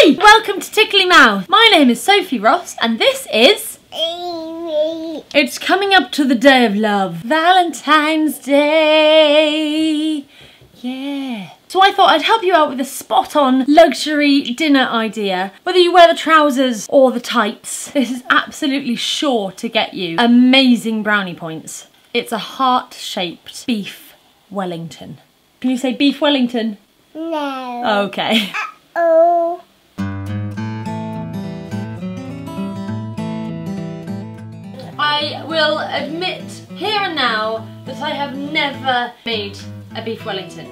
Hi! Welcome to Tickly Mouth. My name is Sophie Ross and this is... Amy. It's coming up to the day of love. Valentine's Day. Yeah. So I thought I'd help you out with a spot-on luxury dinner idea. Whether you wear the trousers or the tights, this is absolutely sure to get you amazing brownie points. It's a heart-shaped beef Wellington. Can you say beef Wellington? No. Okay. Oh. I will admit here and now that I have never made a beef Wellington.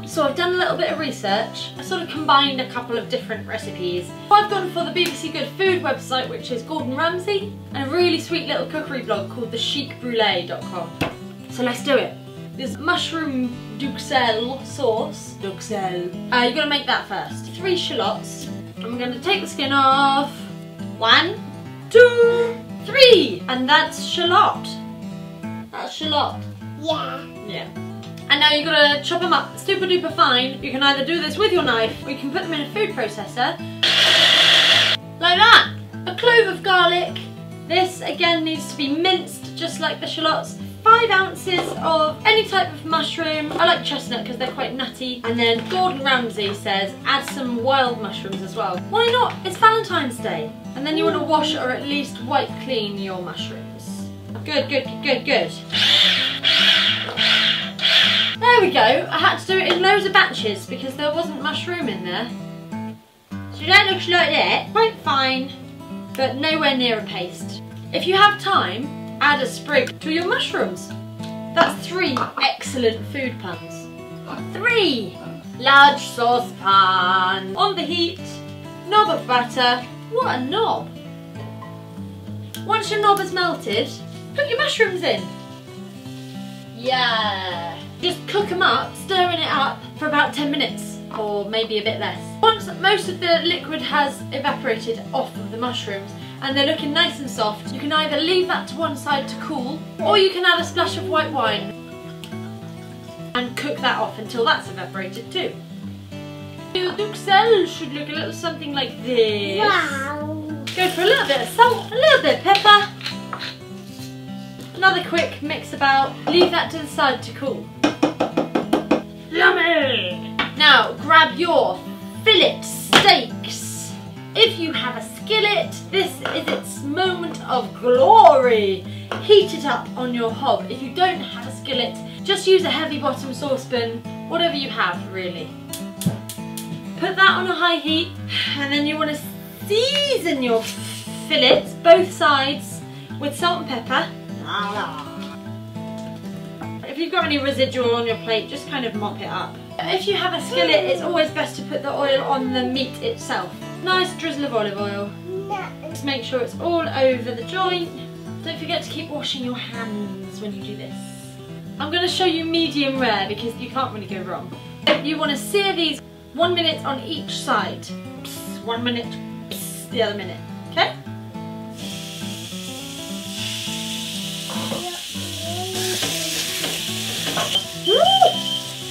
So I've done a little bit of research. I sort of combined a couple of different recipes. I've gone for the BBC Good Food website, which is Gordon Ramsay, and a really sweet little cookery blog called thechicbrule.com. So let's do it. There's mushroom Duxelles sauce. Duxelles. You're gonna make that first. 3 shallots. I'm gonna take the skin off. 1, 2, 3, and that's shallot. That's shallot. Yeah. Yeah. And now you're gonna chop them up super duper fine. You can either do this with your knife or you can put them in a food processor. Like that. A clove of garlic. This again needs to be minced just like the shallots. 5 ounces of any type of mushroom. I like chestnut because they're quite nutty. And then Gordon Ramsay says add some wild mushrooms as well. Why not? It's Valentine's Day. And then you want to wash or at least wipe clean your mushrooms. Good, good, good, good. There we go. I had to do it in loads of batches because there wasn't mushroom in there. So that looks like that. Quite fine, but nowhere near a paste. If you have time, add a sprig to your mushrooms. That's 3 excellent food puns. 3 large saucepan on the heat, knob of butter. What a knob! Once your knob has melted, put your mushrooms in. Yeah. Just cook them up, stirring it up for about 10 minutes or maybe a bit less. Once most of the liquid has evaporated off of the mushrooms and they're looking nice and soft, you can either leave that to one side to cool or you can add a splash of white wine and cook that off until that's evaporated too. Your Duxelles should look a little something like this. Wow. Go for a little bit of salt, a little bit of pepper. Another quick mix about. Leave that to the side to cool. Yummy! Now grab your fillet steaks. If you have a skillet, this is its moment of glory. Heat it up on your hob. If you don't have a skillet, just use a heavy bottom saucepan, whatever you have really. Put that on a high heat and then you want to season your fillets, both sides, with salt and pepper. If you've got any residual on your plate, just kind of mop it up. If you have a skillet, it's always best to put the oil on the meat itself. Nice drizzle of olive oil. Just make sure it's all over the joint. Don't forget to keep washing your hands when you do this. I'm going to show you medium rare because you can't really go wrong. You want to sear these 1 minute on each side. 1 minute, the other minute. Okay?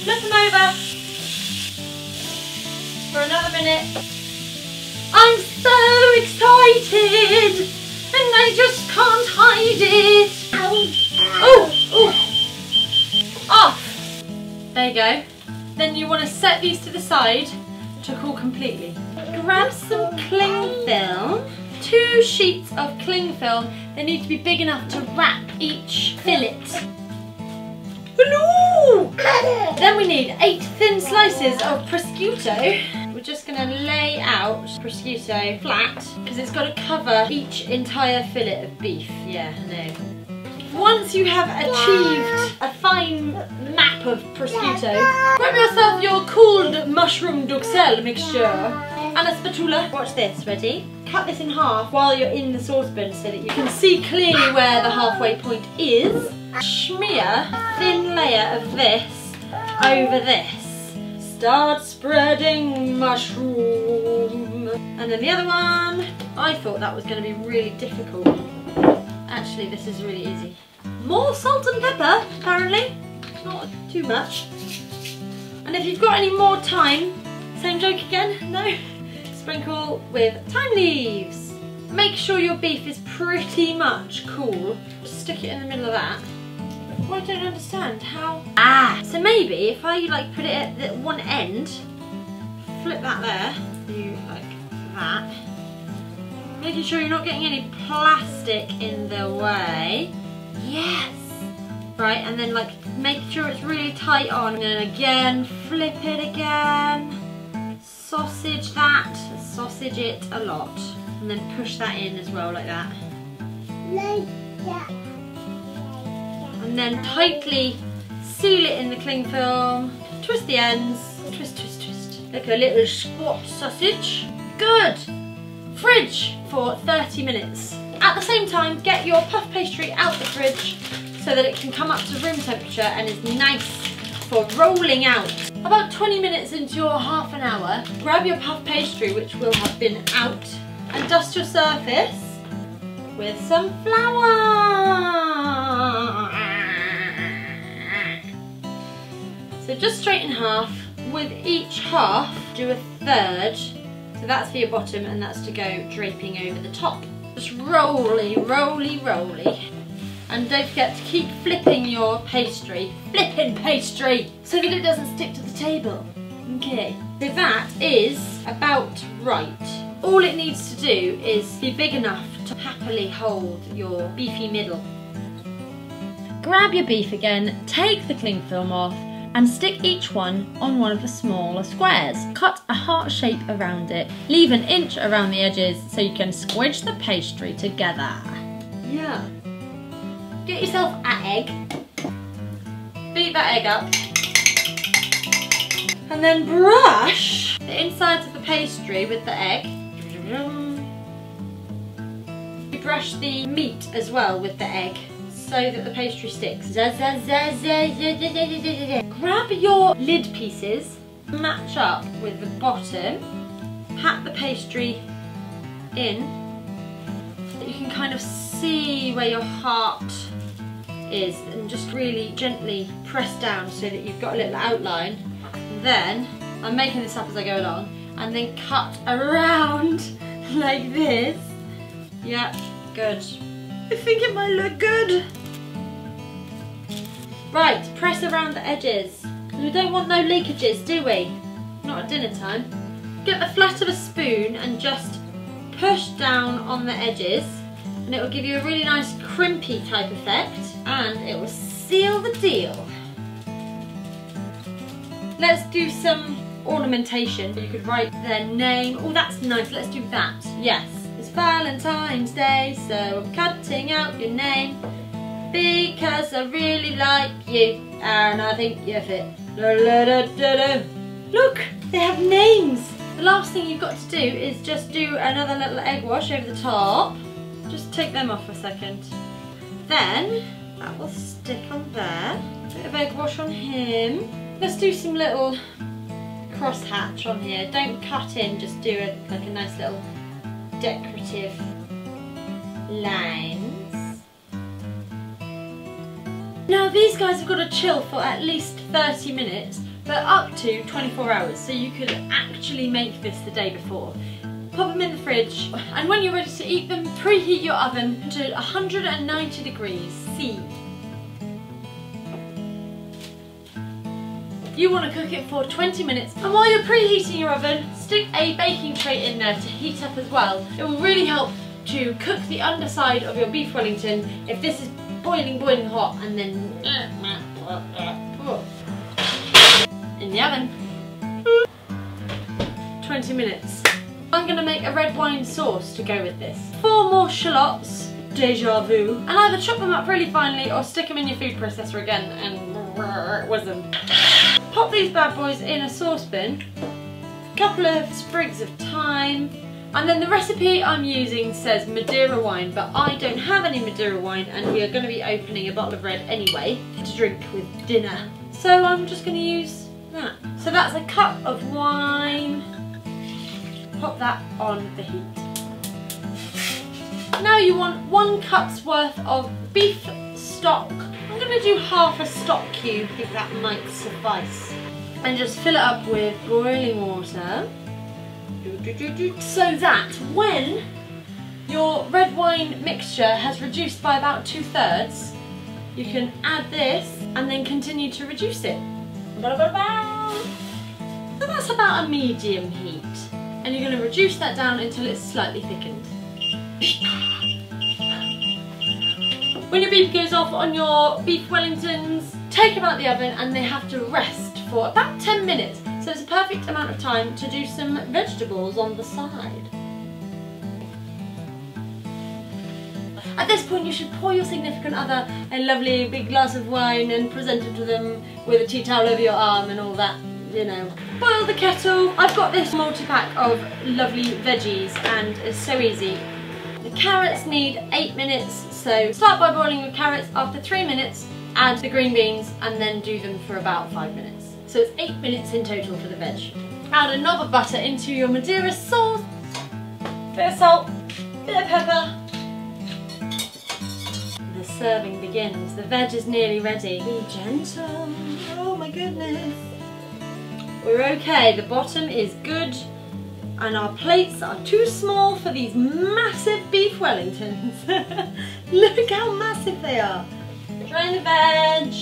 Flip them over for another minute. I'm so excited and I just can't hide it. Oh, oh, off. There you go. Then you want to set these to the side to cool completely. Grab some cling film. 2 sheets of cling film. They need to be big enough to wrap each fillet. Hello! Then we need 8 thin slices of prosciutto. We're just going to lay out prosciutto flat because it's got to cover each entire fillet of beef. Yeah, I know. Once you have achieved a fine map of prosciutto, grab yourself your cooled mushroom Duxelles mixture and a spatula. Watch this, ready? Cut this in half while you're in the saucepan so that you can see clearly where the halfway point is. Smear a thin layer of this over this. Start spreading mushroom. And then the other one. I thought that was going to be really difficult. Actually, this is really easy. More salt and pepper, apparently. Not too much. And if you've got any more time, same joke again? No? Sprinkle with thyme leaves. Make sure your beef is pretty much cool. Just stick it in the middle of that. Well, I don't understand how. So maybe if I like put it at the one end, flip that there, do like that. Making sure you're not getting any plastic in the way. Yes! Right, and then like make sure it's really tight on, and then again, flip it again. Sausage that, sausage it a lot. And then push that in as well, like that. And then tightly seal it in the cling film. Twist the ends. Twist, twist, twist. Like a little squat sausage. Good. Fridge for 30 minutes. At the same time, get your puff pastry out the fridge so that it can come up to room temperature and is nice for rolling out. About 20 minutes into your half an hour, grab your puff pastry, which will have been out, and dust your surface with some flour. So just straighten half. With each half, do a third. So that's for your bottom, and that's to go draping over the top. Just roly, roly, roly. And don't forget to keep flipping your pastry. Flipping pastry! So that it doesn't stick to the table. Okay. So that is about right. All it needs to do is be big enough to happily hold your beefy middle. Grab your beef again, take the cling film off, and stick each one on one of the smaller squares. Cut a heart shape around it. Leave an inch around the edges so you can squidge the pastry together. Yeah. Get yourself an egg. Beat that egg up. And then brush the insides of the pastry with the egg. Brush the meat as well with the egg so that the pastry sticks. Grab your lid pieces, match up with the bottom, pat the pastry in so that you can kind of see where your heart is, and just really gently press down so that you've got a little outline. Then, I'm making this up as I go along, and then cut around like this. Yeah, good. I think it might look good. Right, press around the edges. We don't want no leakages, do we? Not at dinner time. Get the flat of a spoon and just push down on the edges, and it will give you a really nice crimpy type effect, and it will seal the deal. Let's do some ornamentation. You could write their name. Oh, that's nice. Let's do that. Yes. It's Valentine's Day, so I'm cutting out your name because I really like you and I think you fit. Look, they have names. The last thing you've got to do is just do another little egg wash over the top. Just take them off a second. Then that will stick on there. Bit of egg wash on him. Let's do some little cross hatch on here. Don't cut in, just do it like a nice little decorative lines. Now these guys have got to chill for at least 30 minutes, but up to 24 hours, so you could actually make this the day before. Pop them in the fridge, and when you're ready to eat them, preheat your oven to 190 degrees C. You want to cook it for 20 minutes, and while you're preheating your oven, stick a baking tray in there to heat up as well. It will really help to cook the underside of your beef Wellington if this is boiling, boiling hot, and then in the oven. 20 minutes. I'm going to make a red wine sauce to go with this. 4 more shallots, déjà vu, and either chop them up really finely or stick them in your food processor again and whiz them. Pop these bad boys in a saucepan, a couple of sprigs of thyme, and then the recipe I'm using says Madeira wine, but I don't have any Madeira wine, and we are going to be opening a bottle of red anyway to drink with dinner. So I'm just going to use that. So that's a cup of wine. Pop that on the heat. Now you want 1 cup's worth of beef stock. I'm going to do half a stock cube, I think that might suffice. And just fill it up with boiling water. So that when your red wine mixture has reduced by about 2/3, you can add this and then continue to reduce it. So that's about a medium heat. And you're going to reduce that down until it's slightly thickened. When your beef goes off on your beef Wellingtons, take them out the oven and they have to rest for about 10 minutes. So it's a perfect amount of time to do some vegetables on the side. At this point you should pour your significant other a lovely big glass of wine and present it to them with a tea towel over your arm and all that, you know. Boil the kettle. I've got this multi-pack of lovely veggies and it's so easy. The carrots need 8 minutes, so start by boiling your carrots. After 3 minutes, add the green beans and then do them for about 5 minutes. So it's 8 minutes in total for the veg. Add a knob of butter into your Madeira sauce, bit of salt, bit of pepper. The serving begins. The veg is nearly ready. Be gentle. Oh my goodness. We're okay. The bottom is good. And our plates are too small for these massive beef Wellingtons. Look how massive they are. Drain the veg.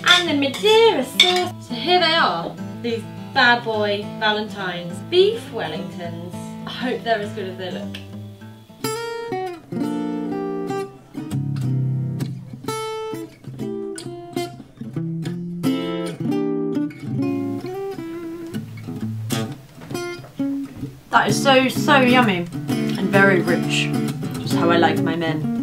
And the Madeira sauce. So here they are. These bad boy Valentines. Beef Wellingtons. I hope they're as good as they look. That is so yummy and very rich, just how I like my men.